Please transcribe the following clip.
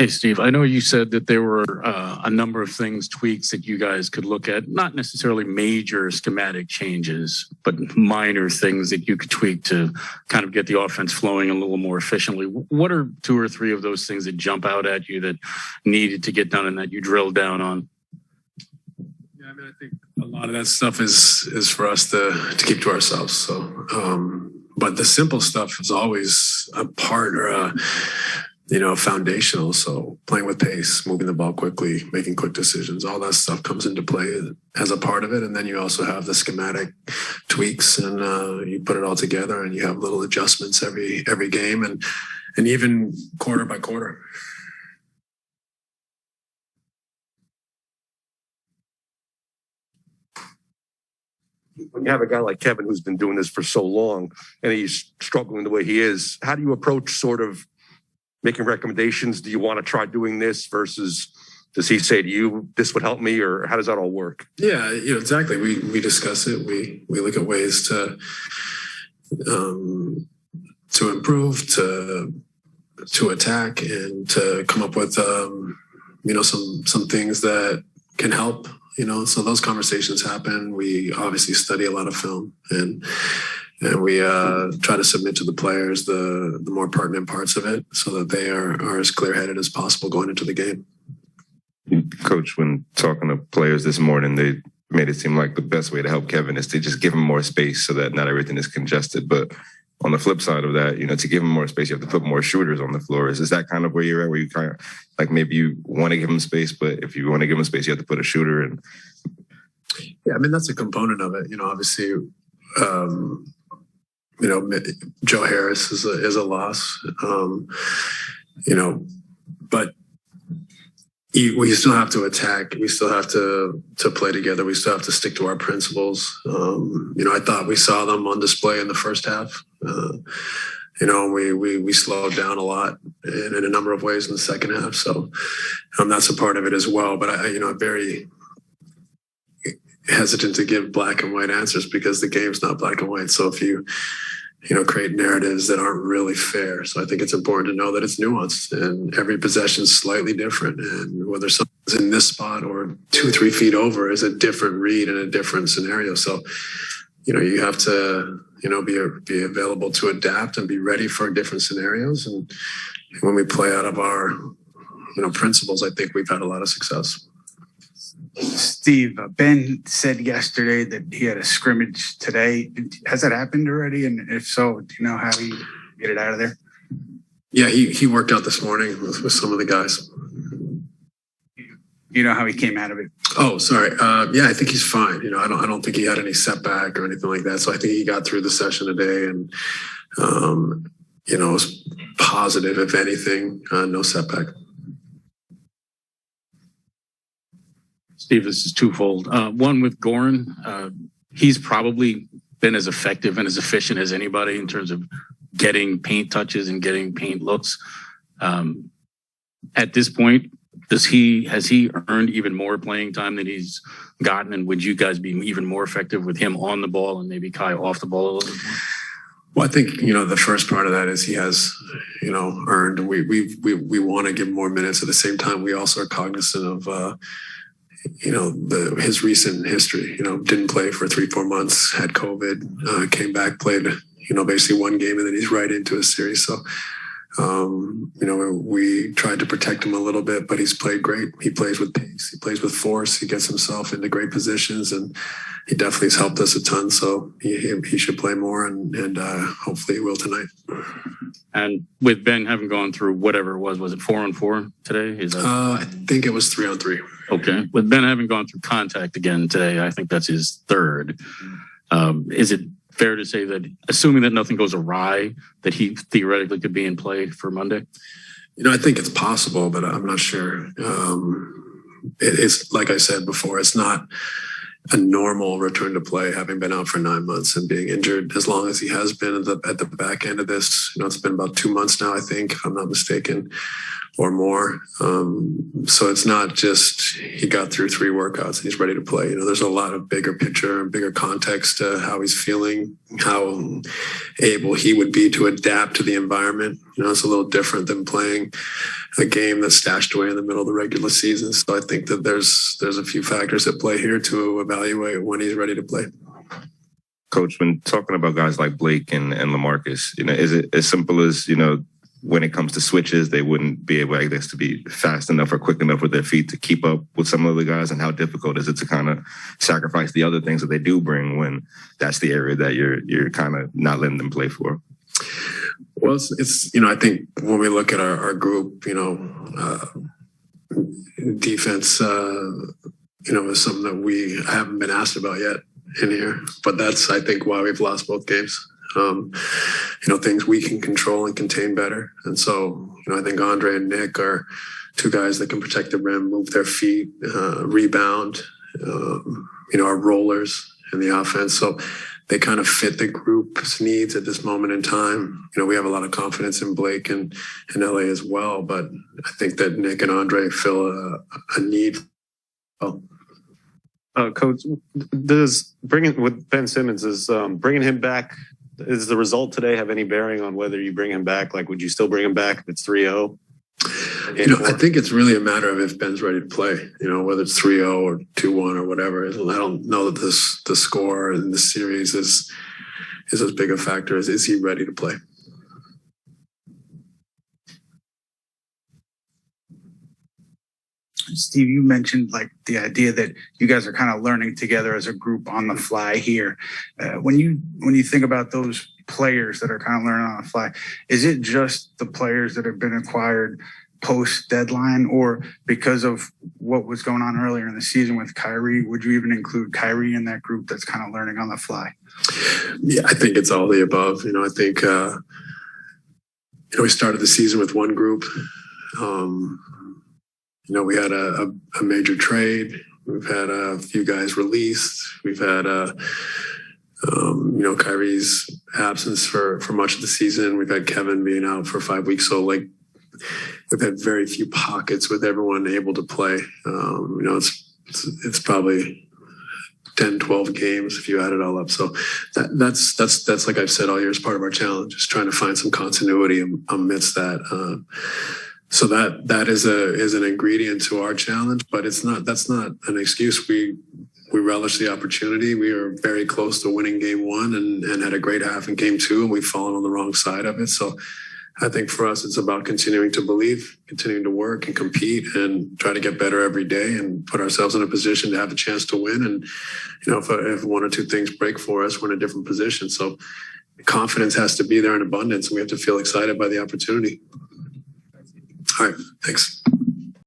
Hey, Steve, I know you said that there were a number of things, tweaks that you guys could look at, not necessarily major schematic changes, but minor things that you could tweak to kind of get the offense flowing a little more efficiently. What are two or three of those things that jump out at you that needed to get done and that you drilled down on? Yeah, I mean, I think a lot of that stuff is for us to keep to ourselves. So, but the simple stuff is always a part or foundational. So playing with pace, moving the ball quickly, making quick decisions, all that stuff comes into play as a part of it. And then you also have the schematic tweaks, and you put it all together, and you have little adjustments every game, and even quarter by quarter. When you have a guy like Kevin who's been doing this for so long and he's struggling the way he is, how do you approach sort of making recommendations? Do you want to try doing this versus does he say to you, this would help me, or how does that all work? Yeah, exactly. We discuss it. We look at ways to improve, to attack, and to come up with some things that can help. So those conversations happen. We obviously study a lot of film, and we try to submit to the players the more pertinent parts of it so that they are as clear-headed as possible going into the game. Coach, when talking to players this morning, they made it seem like the best way to help Kevin is to just give him more space so that not everything is congested. But on the flip side of that, to give him more space, you have to put more shooters on the floor. Is that kind of where you're at, where you kind of like maybe you want to give him space, but if you want to give him space, you have to put a shooter in? Yeah, I mean, that's a component of it. Obviously, Joe Harris is a loss, but we still have to attack. We still have to play together. We still have to stick to our principles. I thought we saw them on display in the first half. We slowed down a lot in a number of ways in the second half. So that's a part of it as well. But I'm very hesitant to give black and white answers because the game's not black and white. So if you create narratives that aren't really fair. So I think it's important to know that it's nuanced and every possession is slightly different. And whether someone's in this spot or 2-3 feet over is a different read in a different scenario. So, you have to, be available to adapt and be ready for different scenarios. And when we play out of our, principles, I think we've had a lot of success. Steve, Ben said yesterday that he had a scrimmage today. Has that happened already? And if so, do you know how he get it out of there? Yeah, he worked out this morning with some of the guys. You know how he came out of it? Oh, sorry. Yeah, I think he's fine. I don't think he had any setback or anything like that. So I think he got through the session today, and was positive, if anything, no setback. Steve, this is twofold. One with Goran, he's probably been as effective and as efficient as anybody in terms of getting paint touches and getting paint looks. At this point, has he earned even more playing time than he's gotten? And would you guys be even more effective with him on the ball and maybe Kai off the ball a little bit more? Well, I think, the first part of that is he has, earned. We want to give him more minutes. At the same time, we also are cognizant of, his recent history. Didn't play for 3-4 months, had COVID, came back, played, basically one game, and then he's right into a series. So, we tried to protect him a little bit, but he's played great. He plays with pace. He plays with force. He gets himself into great positions, and he definitely has helped us a ton. So he should play more, and hopefully he will tonight. And with Ben having gone through whatever it was it 4-on-4 today? I think it was 3-on-3. Okay. With Ben having gone through contact again today, I think that's his third. Is it fair to say that, assuming that nothing goes awry, that he theoretically could be in play for Monday? I think it's possible, but I'm not sure. It's like I said before, it's not a normal return to play, having been out for 9 months and being injured as long as he has been at the back end of this. It's been about 2 months now, I think, if I'm not mistaken. or more. So it's not just he got through 3 workouts and he's ready to play. There's a lot of bigger picture and bigger context to how he's feeling, how able he would be to adapt to the environment. It's a little different than playing a game that's stashed away in the middle of the regular season. So I think that there's a few factors at play here to evaluate when he's ready to play. Coach, when talking about guys like Blake and LaMarcus, is it as simple as, when it comes to switches, they wouldn't be able, I guess, to be fast enough or quick enough with their feet to keep up with some of the guys? And how difficult is it to kind of sacrifice the other things that they do bring when that's the area that you're kind of not letting them play for? Well, it's I think when we look at our group, defense, is something that we haven't been asked about yet in here. But that's, I think, why we've lost both games. Things we can control and contain better. And so, I think Andre and Nick are 2 guys that can protect the rim, move their feet, rebound, are rollers in the offense. So they kind of fit the group's needs at this moment in time. We have a lot of confidence in Blake and in LA as well, but I think that Nick and Andre fill a need. Coach, with Ben Simmons, is bringing him back, is the result today have any bearing on whether you bring him back? Like, would you still bring him back if it's 3-0? I think it's really a matter of if Ben's ready to play, whether it's 3-0 or 2-1 or whatever. I don't know that the score in this series is as big a factor as is he ready to play. Steve, you mentioned like the idea that you guys are kind of learning together as a group on the fly here. When you think about those players that are kind of learning on the fly, is it just the players that have been acquired post deadline, or because of what was going on earlier in the season with Kyrie, would you even include Kyrie in that group that's kind of learning on the fly? Yeah, I think it's all the above. I think we started the season with one group. We had a major trade. We've had a few guys released. We've had, Kyrie's absence for much of the season. We've had Kevin being out for 5 weeks. So, we've had very few pockets with everyone able to play. It's probably 10, 12 games if you add it all up. So that's like I've said all year, is part of our challenge, is trying to find some continuity amidst that. So that is an ingredient to our challenge, but that's not an excuse. We relish the opportunity. We are very close to winning game 1 and had a great half in game 2, and we've fallen on the wrong side of it. So I think for us, it's about continuing to believe, continuing to work and compete and try to get better every day and put ourselves in a position to have a chance to win. And, if 1 or 2 things break for us, we're in a different position. So confidence has to be there in abundance, and we have to feel excited by the opportunity. All right, thanks.